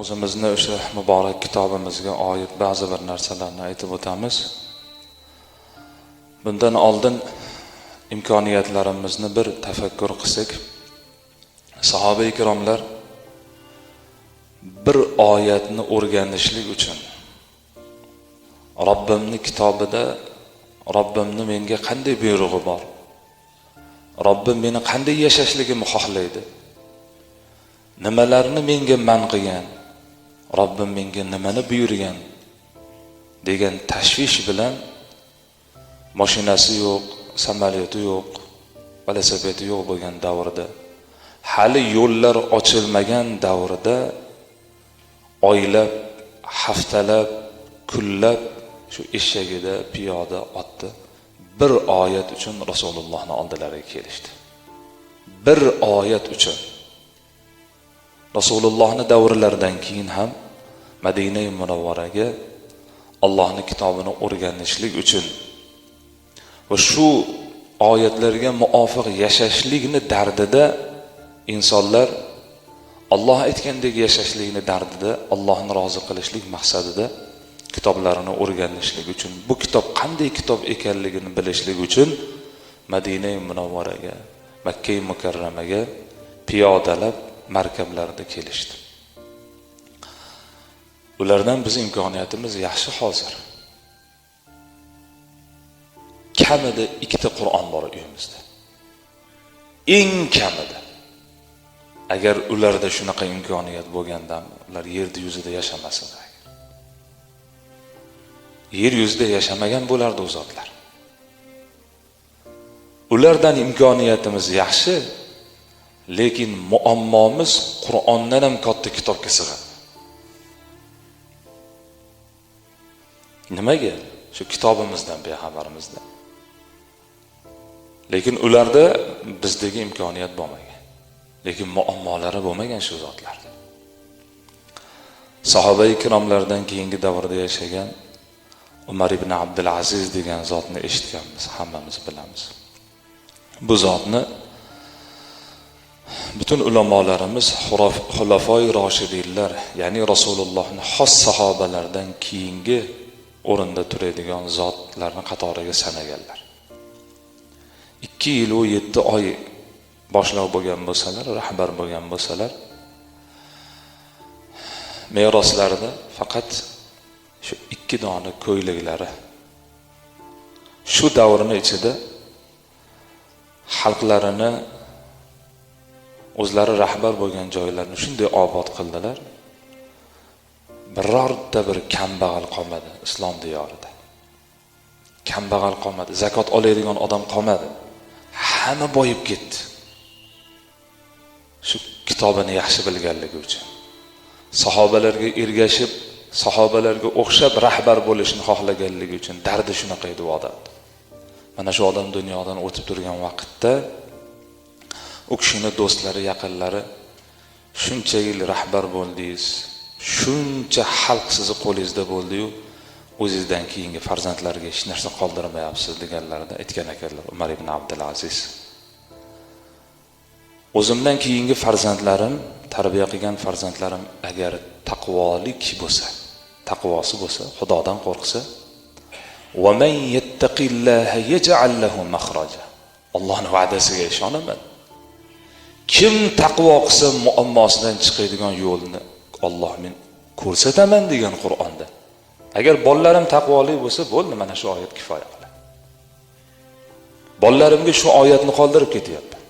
o'zimizni o'sha muborak kitobimizga oid ba'zi bir narsalarni aytib o'tamiz. Bundan oldin imkoniyatlarimizni bir tafakkur qilsak, sahoba ikromlar bir oyatni o'rganishlik uchun Robbimning kitobida Robbimni menga qanday buyrug'i bor? Robbim meni qanday yashashligimni xohlaydi? Nimalarni menga man qilgan? Robbim menga nimani buyurgan? degan tashvish bilan mashinasi yo'q, samolyoti yo'q, velosipedi yo'q bo'lgan davrda, hali yo'llar ochilmagan davrda oylab, haftalab, kunlab shu eshagida piyoda otdi bir oyat uchun Rasulullohning oldilariga kelishdi. Bir oyat uchun. Rasulullohning davrlaridan keyin ham Madina Munawvaraga Allohning kitobini o'rganishlik uchun va shu oyatlarga muvofiq yashashlikni dardida insonlar Alloh aytgandek yashashlikni dardida Allohni rozi qilishlik maqsadida kitoblarini o'rganishlik uchun, bu kitob qanday kitob ekanligini bilishlik uchun Madina Munawvaraga, Makka Mukarramaga piyodalab markablarda kelishdi. Ulardan biz imkoniyatimiz yaxshi hozir. Kamida 2 ta Qur'on bor uyimizda. Eng kamida. Agar ularda shunaqa imkoniyat bo'lganda, ular yer yuzida yashamasa, yer yuzida yashamagan bo'lardi u zotlar. Ulardan imkoniyatimiz yaxshi, lekin muammomiz Qur'ondan ham katta kitobga sig'adi. Nimaga? Shu kitobimizdan bexabarimizdan. Lekin ularda bizdagi imkoniyat bo'lmagan. Lekin muammolari bo'lmagan shu zotlarda. Sahoba ikromlardan keyingi davrda yashagan Umar ibn Abdul Aziz degan zotni eshitganmiz, hammamiz bilamiz. Bu zotni butun ulamolarimiz xulafoi roshidinlar, ya'ni Rasulullohning xos sahobalardan keyingi o'rinda turadigan zotlarning qatoriga sanaganlar. 2 yil va 7 oy boshliq bo'lgan bo'lsalar, rahbar bo'lgan bo'lsalar, meroslarida faqat shu 2 dona ko'ylaklari shu davrning ichida xalqlarini o'zlari rahbar bo'lgan joylarni shunday obod qildilar. Birorta bir kambag'al qolmadi islom diyorida. Kambag'al qolmadi, zakot oladigan odam qolmadi. Hamma boyib ketdi. Shu kitobini yaxshi bilganligi uchun. Sahobalarga ergashib, sahobalarga o'xshab rahbar bo'lishni xohlaganligi uchun dardi shunaqa edi u odam. Mana shu odam dunyodan o'tib turgan vaqtda u kishining do'stlari, yaqinlari shuncha yil rahbar bo'ldingiz, shuncha xalq sizni qo'lingizda bo'ldi-yu, o'zingizdan keyingi farzandlarga hech narsa qoldirmayapsiz deganlarida aytgan ekanlar Umar ibn Abdul Aziz. O'zimdan keyingi farzandlarim, tarbiya qilgan farzandlarim agar taqvolik bo'lsa, taqvosi bo'lsa, Xudodan qo'rqsa, va man yattaqillaha yaj'al lahu makhraja. Allohning va'dasiga ishonaman. Kim taqvo qilsa muammosidan chiqadigan yo'lni Alloh men ko'rsataman degan Qur'onda. Agar bolalarim taqvoli bo'lsa, bo'ldi, mana shu oyat kifoya qiladi. Bolalarimga shu oyatni qoldirib ketyapman.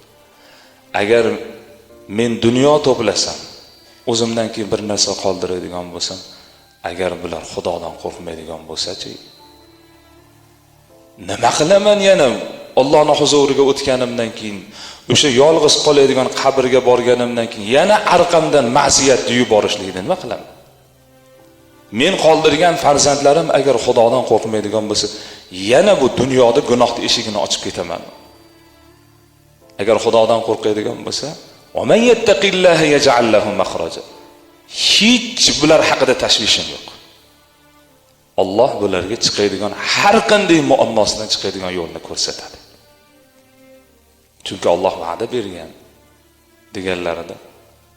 Agar men dunyo to'plasam, o'zimdan keyin bir narsa qoldiradigan bo'lsam, agar bular Xudodan qo'rqmaydigan bo'lsa-chi, nima qilaman yana? Allohning huzuriga o'tganimdan keyin, o'sha yolg'iz qoladigan qabrga borganimdan keyin yana arqamdan ma'siyatni yuborishlikni nima qilaman? Men qoldirgan farzandlarim agar Xudodan qo'rqmaydigan bo'lsa, yana bu dunyoda gunohning eshigini ochib ketaman. Agar Xudodan qo'rqadigan bo'lsa, "Va man yattaqillaha yaj'al lahu makhraja." Hech bular haqida tashvishim yo'q. Alloh bularga chiqadigan har qanday muammosidan chiqadigan yo'lni ko'rsatadi. Chunki Alloh va'da bergan deganlarida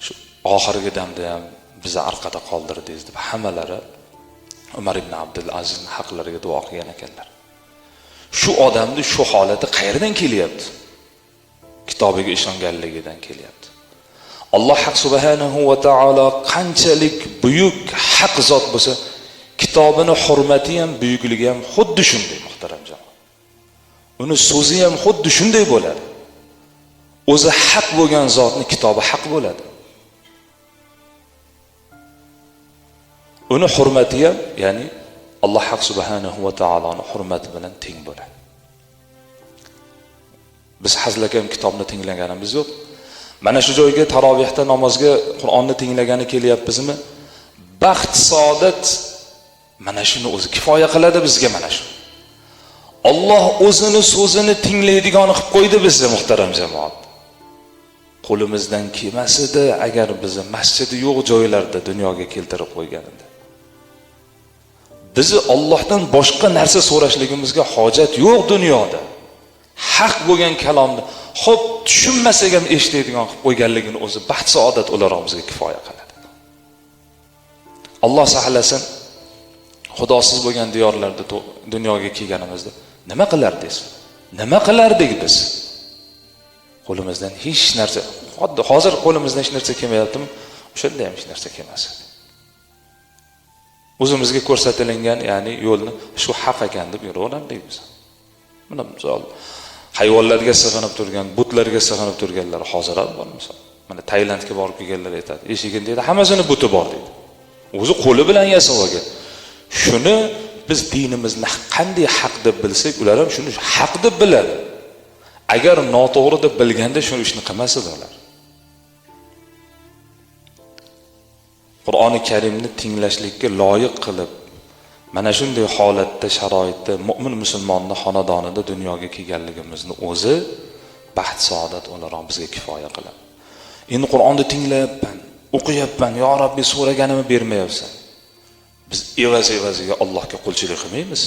shu oxirgi damda ham bizni orqada qoldirdingiz deb hammalari Umar ibn Abdul Azizning haqlariga duo qilgan ekanlar. Shu odamning shu holati qayerdan kelyapti? Kitobiga ishonganligidan kelyapti. Alloh haq subhanahu va taolo qanchalik buyuk haq zot bo'lsa, kitobini hurmati ham, buyukligi ham xuddi shunday muhtaram jamoat. Uni so'zi ham xuddi shunday bo'ladi. O'zi haq bo'lgan zotning kitobi haq bo'ladi. Uni hurmati ham, ya'ni Alloh haq subhanahu va taoloning hurmati bilan teng bo'ladi. Biz hazlakam kitobni tinglaganimiz yo'q. Mana shu joyga tarovihda namozga Qur'onni tinglagani kelyapmizmi? Baxt, saodat mana shuni o'zi kifoya qiladi bizga mana shu. Alloh o'zini so'zini tinglaydigani qilib qo'ydi bizni muhtaram jamoat. Qo'limizdan kelmasida agar bizni masjidi yo'q joylarda dunyoga keltirib qo'yganida. Bizni Allohdan boshqa narsa so'rashligimizga hojat yo'q dunyoda. Haq bo'lgan kalomni xo'p tushunmasak ham eshitadigan qilib qo'yganligini o'zi baxt saodat o'laroq bizga kifoya qiladi. Alloh saqlasin, xudosiz bo'lgan diyorlarda dunyoga kelganimizda nima qilardingiz? Nima qilardik biz? Qo'limizdan hech narsa, hozir qo'limizdan hech narsa kelmayaptimi? O'shanda ham hech narsa kelmas edi. O'zimizga ko'rsatilgan, ya'ni yo'lni shu haq ekan deb yuraverardik biz. Mana misol hayvonlarga sig'inib turgan, butlarga sig'inib turganlar hozir ham bor misol. Mana Tailandga borib kelganlar aytadi, eshigin deydi, hammasini buti bor deydi. O'zi qo'li bilan yasab olgan. Shuni biz dinimizni qanday haq deb bilsak, ular ham shuni haq deb biladi. Agar noto'g'ri deb bilganda shu ishni qilmas edilar. Qur'oni Karimni tinglashlikka loyiq qilib, mana shunday holatda, sharoitda mu'min musulmonning xonadonida dunyoga kelganligimizni o'zi baxt, saodat o'laroq bizga kifoya qiladi. Endi Qur'onni tinglayapman, o'qiyapman, yo Robbi so'raganimni bermayapsan. Biz evaziga Allohga qulchilik qilmaymiz.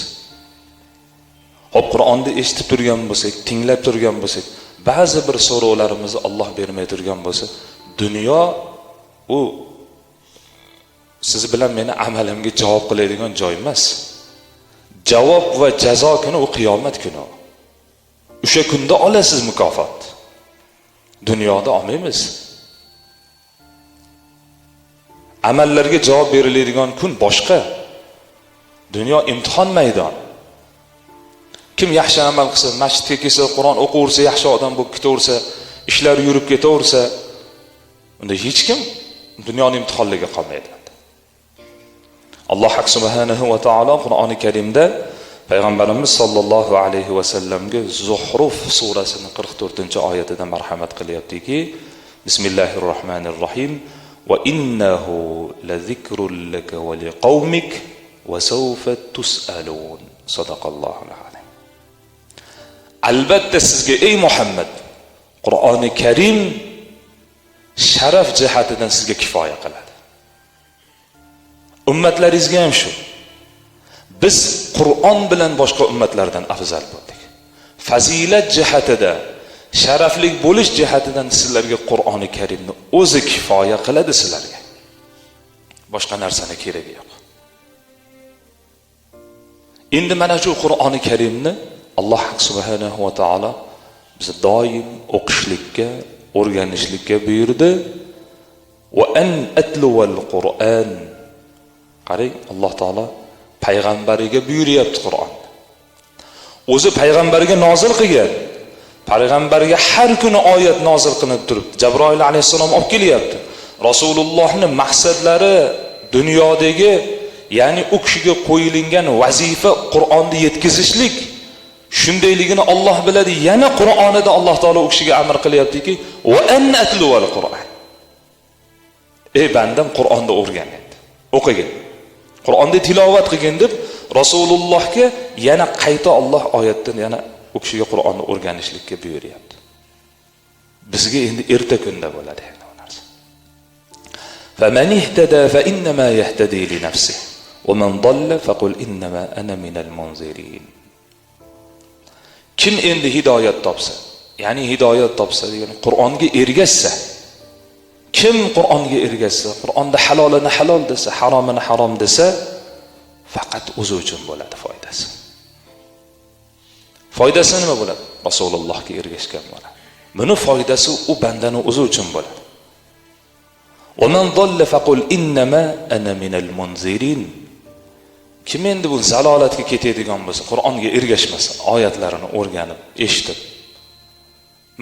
Hop Qur'onni eshitib turgan bo'lsak, tinglab turgan bo'lsak, ba'zi bir so'rovlarimizni Alloh bermay turgan bo'lsa, dunyo u siz bilan meni amalimga javob qiladigan joy emas. Javob va jazo kuni u qiyomat kuni. O'sha kunda olasiz mukofot. Dunyoda olmaymiz. Amallarga javob beriladigan kun boshqa. Dunyo imtihon maydoni. Kim yaxshi amal qilsa, masjidga kelsa, Qur'on o'qiversa, yaxshi odam bo'lib ketaversa, ishlar yurib ketaversa, unda hech kim dunyoning imtihonligiga qolmaydi. Alloh subhanahu va taolo Qur'oni Karimda payg'ambarimiz sollallohu alayhi va sallamga Zuhruf surasining 44-oyatida marhamat qilyaptiki, Bismillahirrohmanirrohim va innahu lazikrun laka va liqaumik va sawfa tus'alun. Sadaqallohul azim. Albatta sizga ey Muhammad, Qur'oni Karim sharaf jihatidan sizga kifoya qiladi. Ummatlaringizga ham shu. Biz Qur'on bilan boshqa ummatlardan afzal bo'ldik. Fazilat jihatida, sharafli bo'lish jihatidan sizlarga Qur'oni Karimni o'zi kifoya qiladi sizlarga. Boshqa narsani keragi yo'q. Endi mana shu Qur'oni Karimni Alloh subhanahu va taolo bizni doim o'qishlikka, o'rganishlikka buyurdi. Va an atluval Qur'an. Qarang, Alloh taolo payg'ambariga buyuryapti Qur'on. O'zi payg'ambarga nozil qilgan. Payg'ambarga har kuni oyat nozil qilib turibdi. Jabroil alayhisalom olib kelyapti. Rasulullohning maqsadlari dunyodagi, ya'ni u kishiga qo'yilgan vazifa Qur'onni yetkazishlik. Shundayligini Alloh biladi. Yana Qur'onida Alloh taolo u kishiga amr qilyaptiki, "Va an atluval Qur'an." Ey bandam, Qur'onni o'rgan endi. O'qigin. Qur'onni tilovat qilgin deb Rasulullohga yana qayta Alloh oyatdan yana u kishiga Qur'onni o'rganishlikka buyuryapti. Bizga endi erta kunda bo'ladi endi bu narsa. فَمَنِ اهْتَدَى فَإِنَّمَا يَهْتَدِي لِنَفْسِهِ وَمَنْ ضَلَّ فَقُلْ إِنَّمَا أَنَا مِنَ الْمُنْذِرِينَ. Kim endi hidoyat topsa, ya'ni hidoyat topsa degani Qur'onga ergashsa, kim Qur'onga ergashsa, Qur'onda halolini halol desa, haromini harom desa, faqat o'zi uchun bo'ladi foydasi. Foydasi nima bo'ladi? Rasulullohga ergashgan bo'ladi. Buni foydasi u bandani o'zi uchun bo'ladi. Wa man dhalla faqul innama ana minal munzirin. Kim endi bu zalolatga ketadigan bo'lsa, Qur'onga ergashmasa, oyatlarini o'rganib, eshitib,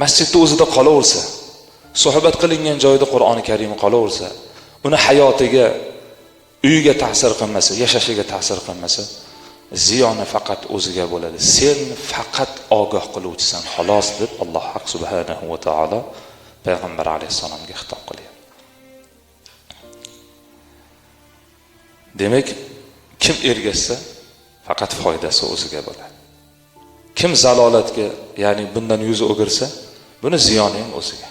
masjidda o'zida qolaversa, suhbat qilingan joyda Qur'oni Karim qolaversa, uni hayotiga, uyiga ta'sir qilmasa, yashashiga ta'sir qilmasa, ziyoni faqat o'ziga bo'ladi. Sen faqat ogoh qiluvchisan, xolos deb Alloh haq subhanahu va taolo payg'ambar alayhisalomga xitob qilyapti. Demak, kim ergashsa, faqat foydasi o'ziga bo'ladi. Kim zalolatga, ya'ni bundan yuzi o'girsa, buni ziyoni ham o'ziga.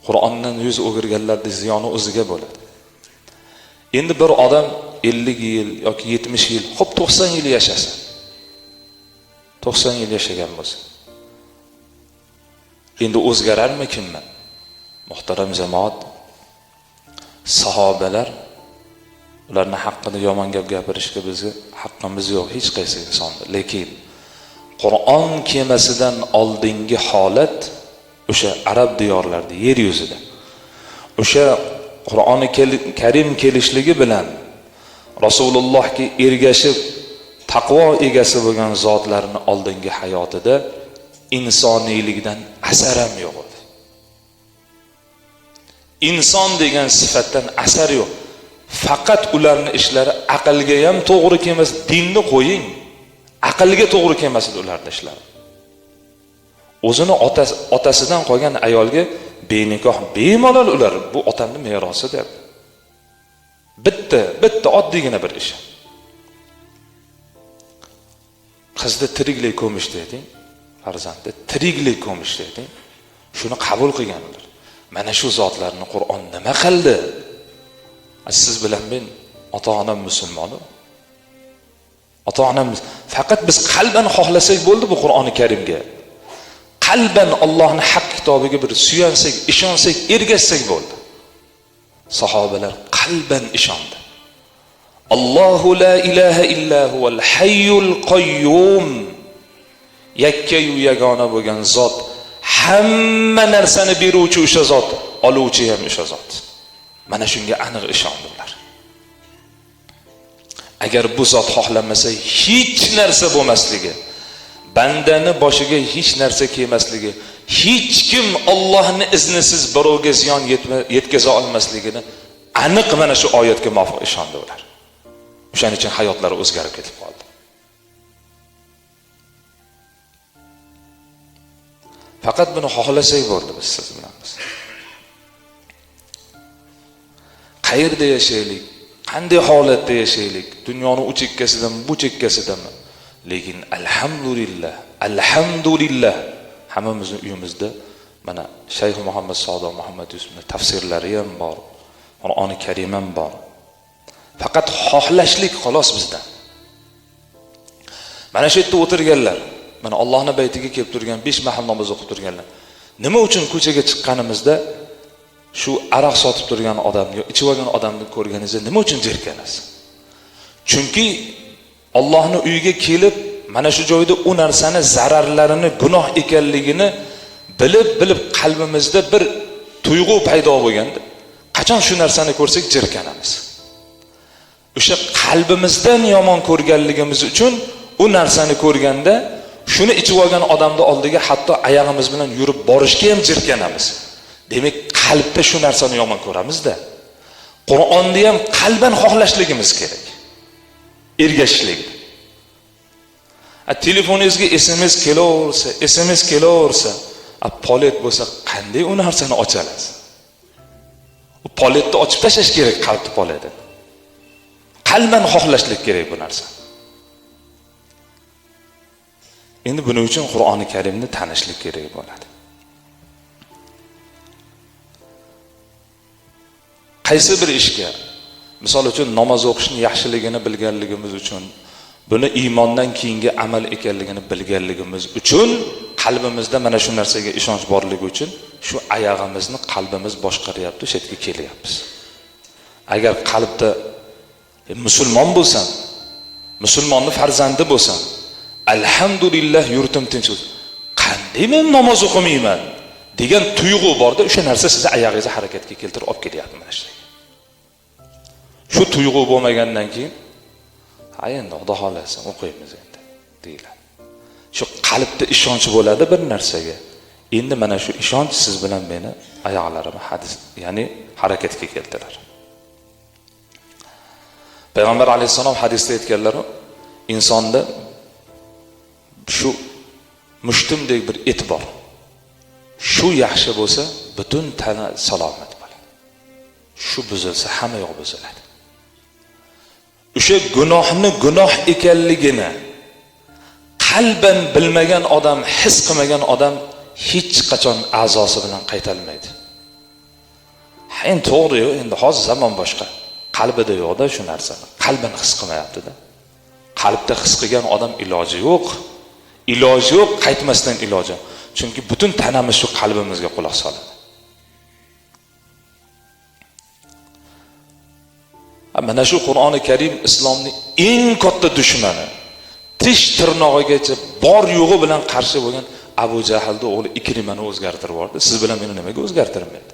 Qur'ondan yuzi o'girganlarning ziyoni o'ziga bo'ladi. Endi bir odam 50 yil yoki 70 yil, xo'p 90 yil yashasa, 90 yil yashagan bo'lsa, endi o'zgararmi kimmi? Muhtaram jamoat, sahobalar, ularning haqqida yomon gap gapirishga bizga haqqimiz yo'q, hech qaysi insonda. Lekin Qur'on kemasidan oldingi holat o'sha arab diyorlarida, yer yuzida, o'sha Qur'oni Karim kelishligi bilan Rasulullohga ergashib taqvo egasi bo'lgan zotlarning oldingi hayotida insoniylikdan asar ham yo'q edi. Inson degan sifatdan asar yo'q. Faqat ularning ishlari aqlga ham to'g'ri kelmas, dinni qo'ying. Aqlga to'g'ri kelmas ularning ishlari. O'zini otasidan qolgan ayolga benikoh, bemalol ular bu otamning merosi deb. Bitta oddiygina bir ish. Qizni tiriklik ko'mish deding, farzandni tiriklik ko'mish deding. Shuni qabul qilganlar. Mana shu zotlarni Qur'on nima qildi? Siz bilan men ota-onam musulmon. Ota-onamiz faqat biz qalban xohlasak bo'ldi bu Qur'oni Karimga. Qalban Allohning haq kitobiga bir suyansak, ishonsak, ergashsak bo'ldi. Sahobalar qalban ishondi. Allohu la ilaha illa huval hayyul qayyum. Yakkayu yagona bo'lgan zot, hamma narsani beruvchi o'sha zot, oluvchi ham o'sha zot. Mana shunga aniq ishondilar. Agar bu zot xohlamasa hech narsa bo'lmasligi, bandani boshiga hech narsa kelmasligi, hech kim Allohning iznisiz birovga ziyon yetkaza olmasligini aniq mana shu oyatga muvofiq ishondi ular. O'shaning uchun hayotlari o'zgarib ketib qoldi. Faqat buni xohlasak bo'ldi biz siz bilan biz. Qayerda yashaylik, qanday holatda yashaylik, dunyoning u chekkasidanmi, bu chekkasidanmi, lekin alhamdulillah hammamizning uyimizda mana Shayx Muhammad Sodiq Muhammad Yusufning tafsirlari ham bor, Qur'oni Karim ham bor. Faqat xohlashlik xolos bizdan. Mana shu yerda o'tirganlar, mana Allohning baytiga kelib turgan 5 mahal namoz o'qib turganlar. Nima uchun ko'chaga chiqqanimizda shu aroq sotib turgan odamni, ichib olgan odamni ko'rganingizda nima uchun jirkanasiz? Chunki Allohning uyiga kelib, mana shu joyda u narsani zararlarini, gunoh ekanligini bilib qalbimizda bir tuyg'u paydo bo'lganda, qachon shu narsani ko'rsak jirkanamiz. O'sha qalbimizdan yomon ko'rganligimiz uchun u narsani ko'rganda shuni ichib olgan odamni oldiga hatto oyog'imiz bilan yurib borishga ham jirkanamiz. Demak, qalbda shu narsani yomon ko'ramizda. Qur'onni ham qalban xohlashligimiz kerak. Ergashishlik. Telefoningizga SMS kelaversa, polet bo'lsa qanday u narsani ochasiz? U poletni ochib tashlash kerak, qalbni poleti. Qalban xohlashlik kerak bu narsa. Endi buning uchun Qur'oni Karimni tanishlik kerak bo'ladi. Qaysi bir ishga, misol uchun namoz o'qishni yaxshiligini bilganligimiz uchun, buni iymondan keyingi amal ekanligini bilganligimiz uchun, qalbimizda mana shu narsaga ishonch borligi uchun shu oyog'imizni qalbimiz boshqaryapti, o'sha yerga kelyapmiz. Agar qalbda musulmon bo'lsam, musulmonni farzandi bo'lsam, alhamdulillah yurtim tinch. Qanday men namoz o'qimayman degan tuyg'u borda, o'sha narsa sizni oyog'ingizni harakatga keltirib olib kelyapti mana shu. Shu tuyg'u bo'lmagandan keyin, ha endi Xudo xolasa o'qiymiz endi deyiladi. Shu qalbda ishonch bo'ladi bir narsaga. Endi mana shu ishonch siz bilan meni oyoqlarimni ya'ni harakatga keltirar. Payg'ambar alayhisalom hadisda aytganlar, insonda shu mushtumdek bir et bor. Shu yaxshi bo'lsa, butun tana salomat bo'ladi. Shu buzilsa, hamma yo'q buziladi. O'sha gunohni gunoh ekanligini qalban bilmagan odam, his qilmagan odam hech qachon a'zosi bilan qaytalmaydi. Endi to'g'ri-ku, endi hozir zamon boshqa. Qalbida yo'qda shu narsa. Qalbini his qilmayapti-da. Qalbda his qilgan odam iloji yo'q. Iloji yo'q, qaytmasdan iloji. Chunki butun tanamiz shu qalbimizga quloq soladi. Mana shu Qur'oni Karim islomning eng katta dushmani, tish tirnog'igacha bor yo'g'i bilan qarshi bo'lgan Abu Jahlning o'g'li Ikrimani o'zgartirib yubordi. Siz bilan meni nimaga o'zgartirmaydi?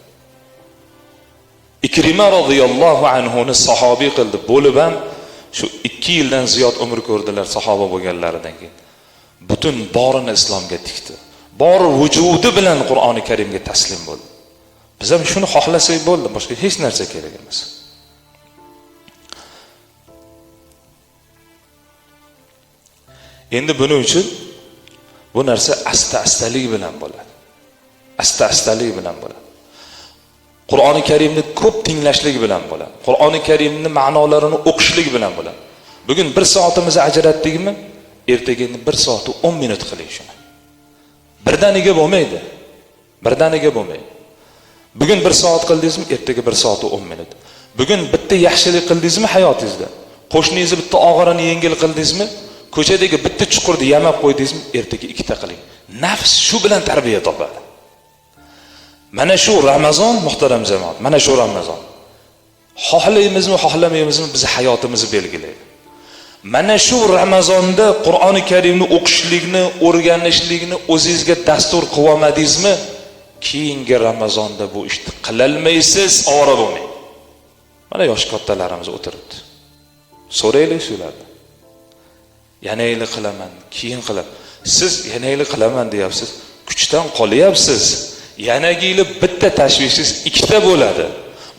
Ikrima radhiyallohu anhu ni sahobiy qildi. Bo'lib ham shu 2 yildan ziyod umr ko'rdilar sahoba bo'lganlaridan keyin. Butun borini islomga tikdi. Bor vujudi bilan Qur'oni Karimga taslim bo'ldi. Biz ham shuni xohlasak bo'ldi, boshqa hech narsa kerak emas. Endi buning uchun bu narsa asta-astalik bilan bo'ladi. Asta-astalik bilan bo'ladi. Qur'oni Karimni ko'p tinglashlik bilan bo'ladi. Qur'oni Karimni ma'nolarini o'qishlik bilan bo'ladi. Bugun 1 soatimizni ajratdikmi? Ertaga 1 soat 10 minut qiling shuni. Birdaniga bo'lmaydi. Birdaniga bo'lmaydi. Bugun 1 soat qildingizmi? Ertaga 1 soat 10 minut. Bugun bitta yaxshilik qildingizmi hayotingizda? Qo'shningizni bitta og'irini yengil qildingizmi? Ko'chadagi bitta chuqurni yamab qo'ydingizmi? Ertaga 2 ta qiling. Nafs shu bilan tarbiya topadi. Mana shu Ramazon, muhtaram jamoat, mana shu Ramazon. Xohlaymizmi, xohlamaymizmi, biz hayotimizni belgilaydi. Mana shu Ramazonda Qur'oni Karimni o'qishlikni, o'rganishlikni o'zingizga dastur qilib olmadingizmi? Keyingi Ramazonda bu ishni qilolmaysiz, ovora bo'lmang. Mana yosh kattalarimiz o'tiribdi. So'raylik shulardan. Yanayli qilaman, keyin qilaman. Siz yanayli qilaman deyapsiz, kuchdan qolyapsiz. Yanagili bitta tashvishingiz 2 ta bo'ladi.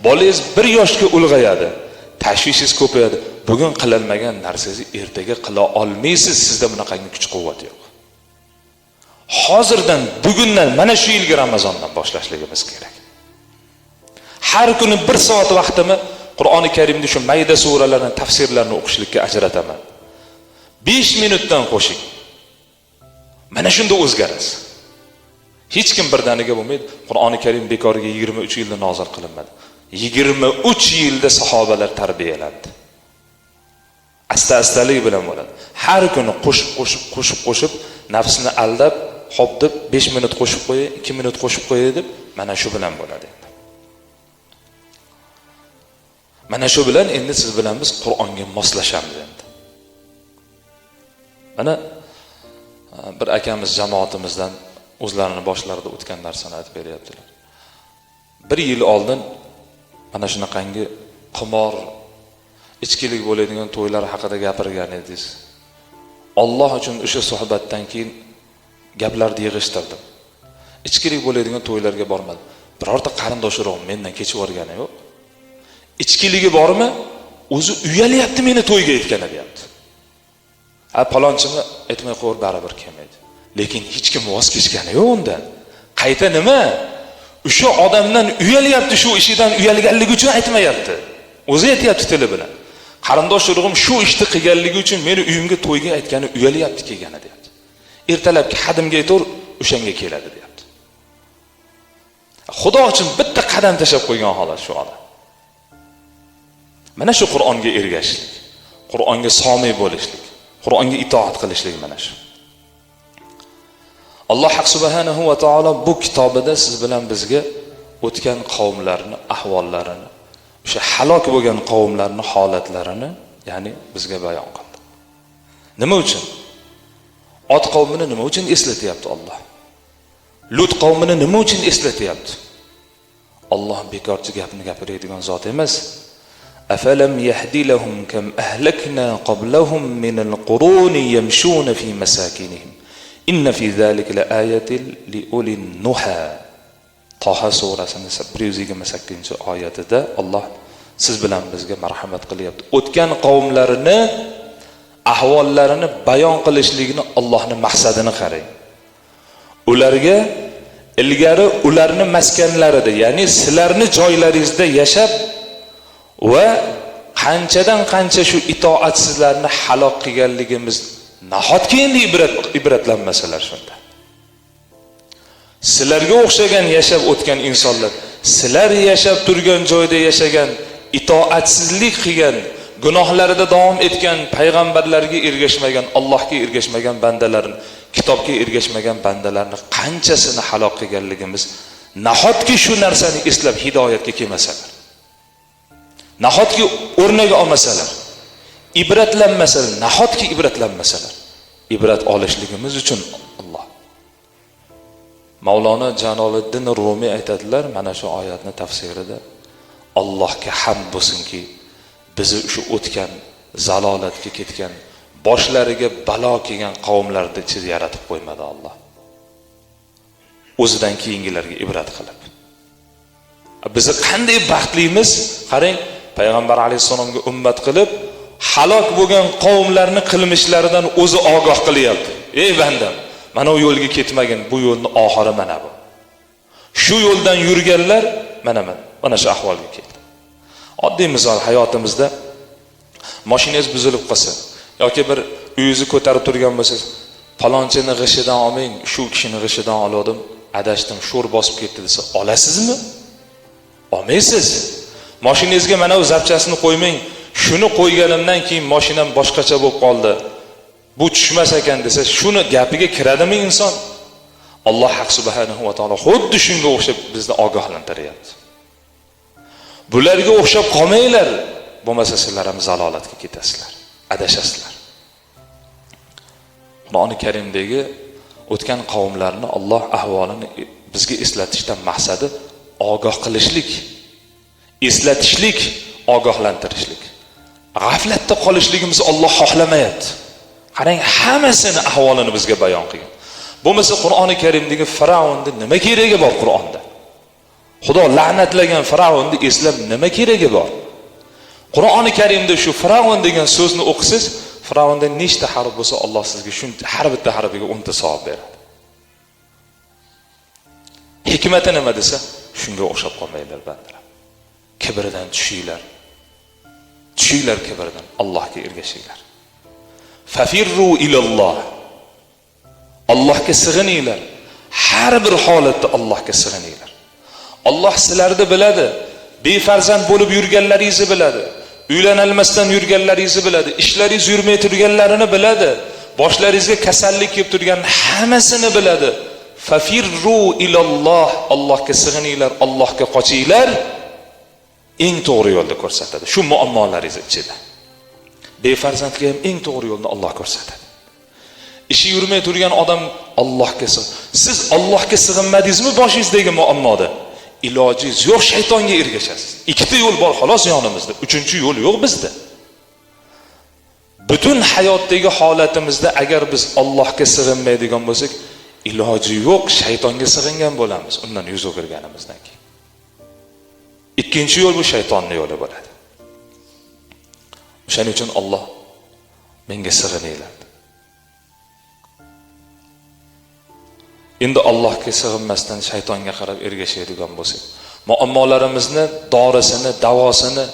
Bolangiz 1 yoshga ulg'ayadi. Tashvishingiz ko'payadi. Bugun qilinmagan narsangizni ertaga qila olmaysiz. Sizda bunaqangi kuch-quvvat yo'q. Hozirdan, bugundan, mana shu yilgi Ramazondan boshlashligimiz kerak. Har kuni 1 soat vaqtimni Qur'oni Karimning shu mayda suralarning tafsirlarini o'qishlikka ajrataman. 5 minutdan qo'shing. Mana shunda o'zgarasiz. Hech kim birdaniga bo'lmaydi. Qur'oni Karim bekoriga 23 yilda nozil qilinmadi. 23 yilda sahobalar tarbiyalandi. Asta-astalik bilan bo'ladi. Har kuni qo'shib nafsini aldab, xo'p deb 5 minut qo'shib qo'yay, 2 minut qo'shib qo'yay deb mana shu bilan bo'ladi endi. Mana shu bilan endi siz bilan biz Qur'onga moslashamiz endi. Mana bir akamiz jamoatimizdan o'zlarini boshlarida o'tgan narsani aytib beryaptilar. 1 yil oldin mana shunaqangi qimor, ichkilik bo'ladigan to'ylar haqida gapirgan edingiz. Alloh uchun o'sha suhbatdan keyin gaplarni yig'ishtirdim. Ichkilik bo'ladigan to'ylarga bormadim. Birorta qarindosh-urug'im mendan kechib o'rgani yo'q. Ichkiligi bormi? O'zi uyalyapti meni to'yga aytgani deyapti. Palonchimi aytmay qo'yib baribir kelmaydi. Lekin hech kim voz kechgani yo'q undan. Qayta nima? O'sha odamdan uyalyapti, shu ishidan uyalganligi uchun aytmayapti. O'zi aytayapti tili bilan. Qarindosh urug'im shu ishni qilganligi uchun meni uyimga to'yga aytgani uyalyapti kelgani deyapti. Ertalabki hadimga aytib, o'shanga keladi deyapti. Xudo uchun bitta qadam tashab qo'ygan holat shu odam. Mana shu Qur'onga ergashishlik, Qur'onga somiy bo'lishlik, Qur'onga itoat qilishlik mana shu. Alloh subhanahu va taolo bu kitobida siz bilan bizga o'tgan qavmlarni ahvollarini, o'sha halok bo'lgan qavmlarning holatlarini, ya'ni bizga bayon qildi. Nima uchun? Ot qavmini nima uchun eslatyapti Alloh? Lut qavmini nima uchun eslatyapti? Alloh bekorchi gapni gapiradigan zot emas. Afalam yahdilahum kam ahlakna qablahum min al-quruni yamshuna fi masakinihim. Inna fi zalika laayatin liulin nuha. Toha surasining 128-oyatida Alloh siz bilan bizga marhamat qilyapti. O'tgan qavmlarini ahvollarini bayon qilishligini Allohning maqsadini qarang. Ularga ilgari ularning maskanlarida, ya'ni sizlarning joylaringizda yashab va qanchadan qancha shu itoatsizlarni halok qilganligimiz nahotki endi ibratlanmasalar shunda. Sizlarga o'xshagan yashab o'tgan insonlar, sizlar yashab turgan joyda yashagan, itoatsizlik qilgan, gunohlarida davom etgan, payg'ambarlarga ergashmagan, Allohga ergashmagan bandalarni, kitobga ergashmagan bandalarni qanchasini halok qilganligimiz nahotki shu narsani eslab hidoyatga kelmasalar, nahotki o'rnaga olmasalar, ibratlanmasalar, nahotki ibratlanmasalar, ibrat olishligimiz uchun Alloh. Mavlono Jaloliddin Rumiy aytadilar mana shu oyatning tafsirida, Allohga hamd bo'lsinki, bizni shu o'tgan zalolatga ketgan, boshlariga balo kelgan qavmlarni ichida yaratib qo'ymadi Alloh. O'zidan keyingilarga ibrat qilib. Biz qanday baxtlimiz, qarang, payg'ambar alayhisolamga ummat qilib, halok bo'lgan qavmlarning qilmishlaridan o'zi ogoh qilyapti. Ey bandam, mana bu yo'lga ketmagin, bu yo'lning oxiri mana bu. Shu yo'ldan yurganlar mana shu ahvolga keldi. Oddiy misol hayotimizda mashinangiz buzilib qolsa yoki bir uyingizni ko'tarib turgan bo'lsangiz, palonchini g'ishidan olmang, shu kishini g'ishidan oldim, adashdim, sho'r bosib ketdi desa, olasizmi? Olmaysiz. Mashinangizga mana bu zapchasini qo'ymang, shuni qo'yganimdan keyin mashinam boshqacha bo'lib qoldi, bu tushmas ekan desa, shuni gapiga kiradimi inson? Alloh subhanahu va taolo xuddi shunga o'xshab bizni ogohlantiryapti. Bularga o'xshab qolmanglar, bo'lmasa sizlar ham zalolatga ketasizlar, adashasizlar. Qur'oni Karimdagi o'tgan qavmlarni Alloh ahvolini bizga eslatishdan maqsadi ogoh qilishlik, eslatishlik, ogohlantirishlik. G'aflatda qolishligimizni Alloh xohlamayapti. Qarang, hammasini ahvolini bizga bayon qilgan. Bo'lmasa Qur'oni Karimdagi Firavunning nima keragi bor Qur'onda? Xudo la'natlagan Firavunni eslab nima keragi bor? Qur'oni Karimda shu Firavun degan so'zni o'qisiz, Firavunda nechta harf bo'lsa, Alloh sizga shu har bitta harfiga 10 ta savob beradi. Hikmati nima desa, shunga o'xshab qolmaylar bandalar. Kibridan tushinglar. Tushinglar kibridan, Allohga ergashinglar. Fafirru ilalloh. Allohga sig'ininglar. Har bir holatda Allohga sig'ininglar. Alloh sizlarni biladi. Befarzand bo'lib yurganlaringizni biladi. Uylanolmasdan yurganlaringizni biladi. Ishlaringiz yurmay turganlarini biladi. Boshlaringizga kasallik kelib turgan hammasini biladi. Fafirru ilalloh. Allohga sig'ininglar, Allohga qochinglar. Eng to'g'ri yo'lni ko'rsatadi. Shu muammolaringiz ichida. Befarzandga ham eng to'g'ri yo'lni Alloh ko'rsatadi. Ishi yurmay turgan odam Allohga sig'in. Siz Allohga sig'inmadingizmi boshingizdagi muammoda? Ilojingiz yo'q, shaytonga ergashasiz. Ikkita yo'l bor xolos yonimizda, uchinchi yo'l yo'q bizda. Butun hayotdagi holatimizda agar biz Allohga sig'inmaydigan bo'lsak, iloji yo'q, shaytonga sig'ingan bo'lamiz undan yuz o'girganimizdan keyin. Ikkinchi yo'l bu shaytonning yo'li bo'ladi. O'shaning uchun Alloh menga sig'ininglar. Endi Allohga sig'inmasdan shaytonga qarab ergashadigan bo'lsak, muammolarimizni, dorisini, davosini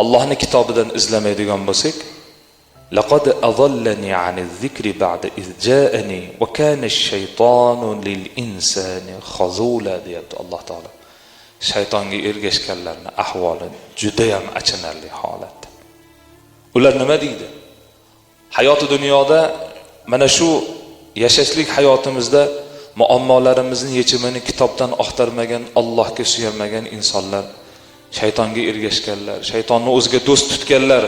Allohning kitobidan izlamaydigan bo'lsak, laqad adallani aniz-zikri ba'da iz ja'ani va kana ash-shaytonu lil-insani khazula deyapti Alloh taolo. Shaytonga ergashganlarning ahvoli juda ham achinarli holat. Ular nima deydi? Hayoti dunyoda mana shu yashashlik hayotimizda muammolarimizni yechimini kitobdan axtarmagan, Allohga suyanmagan insonlar, shaytonga ergashganlar, shaytonni o'ziga do'st tutganlar,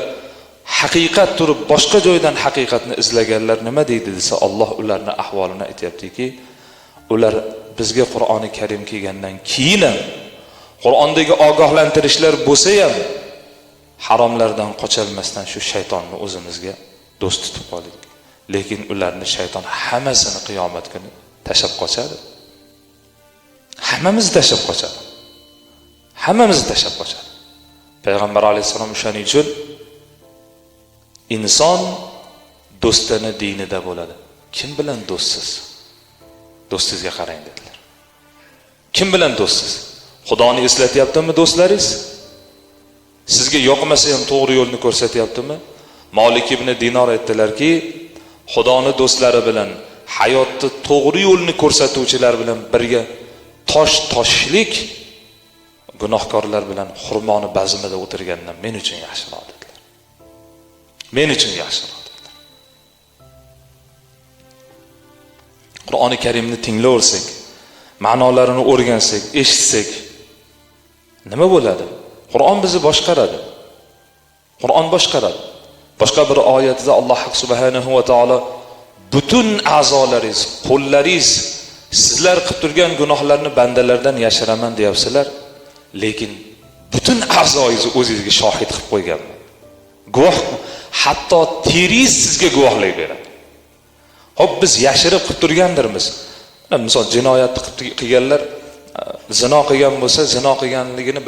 haqiqat turib boshqa joydan haqiqatni izlaganlar nima deydi desa, Alloh ularning ahvolini aytayaptiki, ular bizga Qur'oni Karim kelgandan keyin ham, Qur'ondagi ogohlantirishlar bo'lsa ham haromlardan qocholmasdan shu shaytonni o'zimizga do'st tutib qoldik. Lekin ularni shayton hammasini qiyomat kuni tashlab qochadi. Hammamiz tashlab qochadi. Hammamiz tashlab qochadi. Payg'ambar alayhisalom o'shaning uchun inson do'stini dinida bo'ladi. Kim bilan do'stsiz? Do'stingizga qarang dedilar. Kim bilan do'stsiz? Xudoni eslatyaptimi do'stlaringiz? Sizga yoqmasa ham to'g'ri yo'lni ko'rsatyaptimi? Malik ibn Dinor aytdilarki, Xudoni do'stlari bilan, hayotni to'g'ri yo'lni ko'rsatuvchilar bilan birga toshlik gunohkorlar bilan xurmoni bazmida o'tirgandan men uchun yaxshiroq dedilar. Men uchun yaxshiroq dedilar. Qur'oni Karimni tinglaversak, ma'nolarini o'rgansak, eshitsak nima bo'ladi? Qur'on bizni boshqaradi. Qur'on boshqaradi. Boshqa bir oyatda Alloh subhanahu va taolo butun a'zolaringiz, qo'llaringiz sizlar qilib turgan gunohlarni bandalardan yashiraman deyapsizlar, lekin butun a'zoingizni o'zingizga shohid qilib qo'ygan. Guvoh, hatto teringiz sizga guvohlik beradi. Xo'p, biz yashirib qilib turgandirmiz. Misol jinoyat qilganlar zino qilgan bo'lsa, zino qilganligini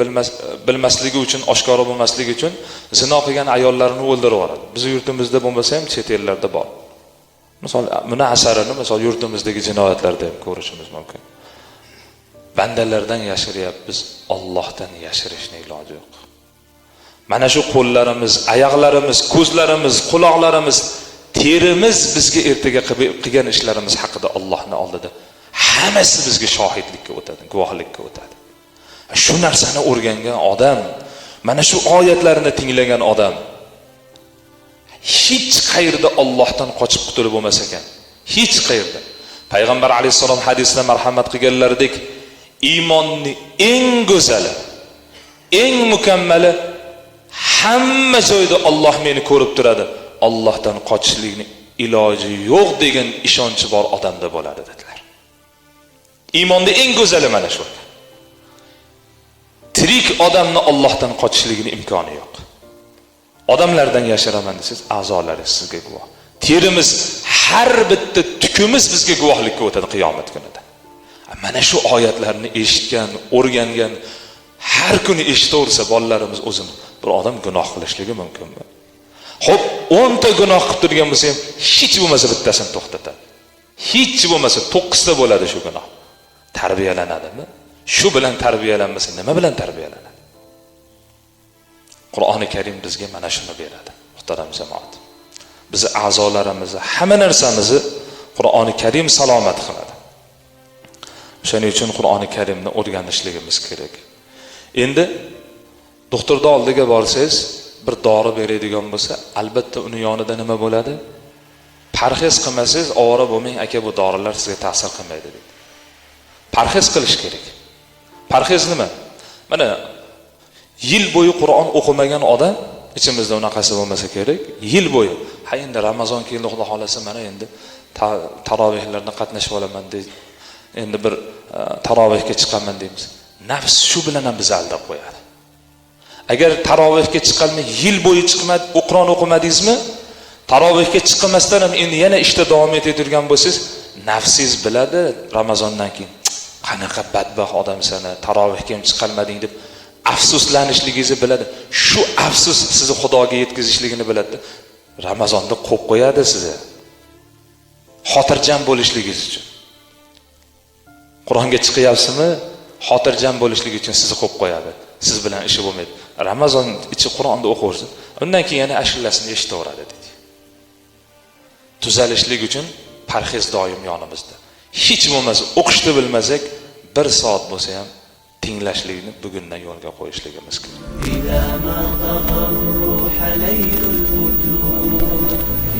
bilmasligi uchun, oshkora bo'lmasligi uchun zino qilgan ayollarni o'ldirib yuboradi. Biz yurtimizda bo'lmasa ham chet ellarda bor. Misol buni asarini misol yurtimizdagi jinoyatlarda ham ko'rishimiz mumkin. Bandalardan yashiryapmiz, Allohdan yashirishning iloji yo'q. Mana shu qo'llarimiz, oyoqlarimiz, ko'zlarimiz, quloqlarimiz, terimiz bizga ertaga qilgan ishlarimiz haqida Allohning oldida hammasi bizga shohidlikka o'tadi, guvohlikka o'tadi. Shu narsani o'rgangan odam, mana shu oyatlarni tinglagan odam hech qayerda Allohdan qochib qutulib bo'lmas ekan. Hech qayerda. Payg'ambar alayhisalom hadisda marhamat qilganlaridek, iymonning eng go'zali, eng mukammali hamma joyda Alloh meni ko'rib turadi, Allohdan qochishlikning iloji yo'q degan ishonchi bor odamda bo'ladi dedilar. Iymonning eng go'zali mana shu. Tirik odamni Allohdan qochishligining imkoni yo'q. Odamlardan yashiraman desiz, a'zolaringiz sizga guvoh. Terimiz, har bitta tukimiz bizga guvohlikka o'tadi qiyomat kunida. Mana shu oyatlarni eshitgan, o'rgangan, har kuni eshitaversa bolalarimiz o'zini bir odam gunoh qilishligi mumkinmi? Xo'p, 10 ta gunoh qilib turgan bo'lsa ham hech bo'lmasa bittasini to'xtatadi. Hech bo'lmasa 9 ta bo'ladi shu gunoh. Tarbiyalanadimi? Shu bilan tarbiyalanmasa nima bilan tarbiyalanadi? Qur'oni Karim bizga mana shuni beradi. Muhtaram jamoat. Bizi a'zolarimizni, hamma narsamizni Qur'oni Karim salomat qiladi. Shuning uchun Qur'oni Karimni o'rganishligimiz kerak. Endi doktorning oldiga borsangiz, bir dori beradigan bo'lsa, albatta uni yonida nima bo'ladi? Parhez qilmasangiz, ovora bo'lmang, aka, bu dorilar sizga ta'sir qilmaydi deydi. Parhez qilish kerak. Parhez nima? Mana yil bo'yi Qur'on o'qimagan odam, ichimizda unaqasi bo'lmasa kerak, yil bo'yi, ha endi Ramazon keldi, Xudo xolasa mana endi tarovihlarda qatnashib olaman deydi. Endi bir tarovihga chiqaman deymiz. Nafs shu bilan ham bizni aldab qo'yadi. Agar tarovihga chiqalmay yil bo'yi chiqmadi, Qur'on o'qimadingizmi? Tarovihga chiqmasdan ham endi yana ishda davom etayotgan bo'lsangiz, nafsingiz biladi Ramazondan keyin qanaqa badbaxt odamsan, tarovihga ham chiqalmading deb afsuslanishligingizni biladi. Shu afsus sizni Xudoga yetkazishligini biladi. Ramazonda qo'yib qo'yadi sizni. Xotirjam bo'lishligingiz uchun. Qur'onga chiqyapsizmi? Xotirjam bo'lishlik uchun sizni qo'yib qo'yadi. Siz bilan ishi bo'lmaydi. Ramazon ichi Qur'onni o'qiversin, undan keyin yana ashullasini eshitaveradi dedi. Tuzalishlik uchun parhez doim yonimizda. Hech bo'lmasa o'qishni bilmasak, 1 soat bo'lsa ham tinglashlikni bugundan yo'lga qo'yishligimiz kerak.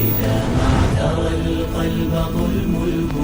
إذا ما اعترى القلب ظلم الهموم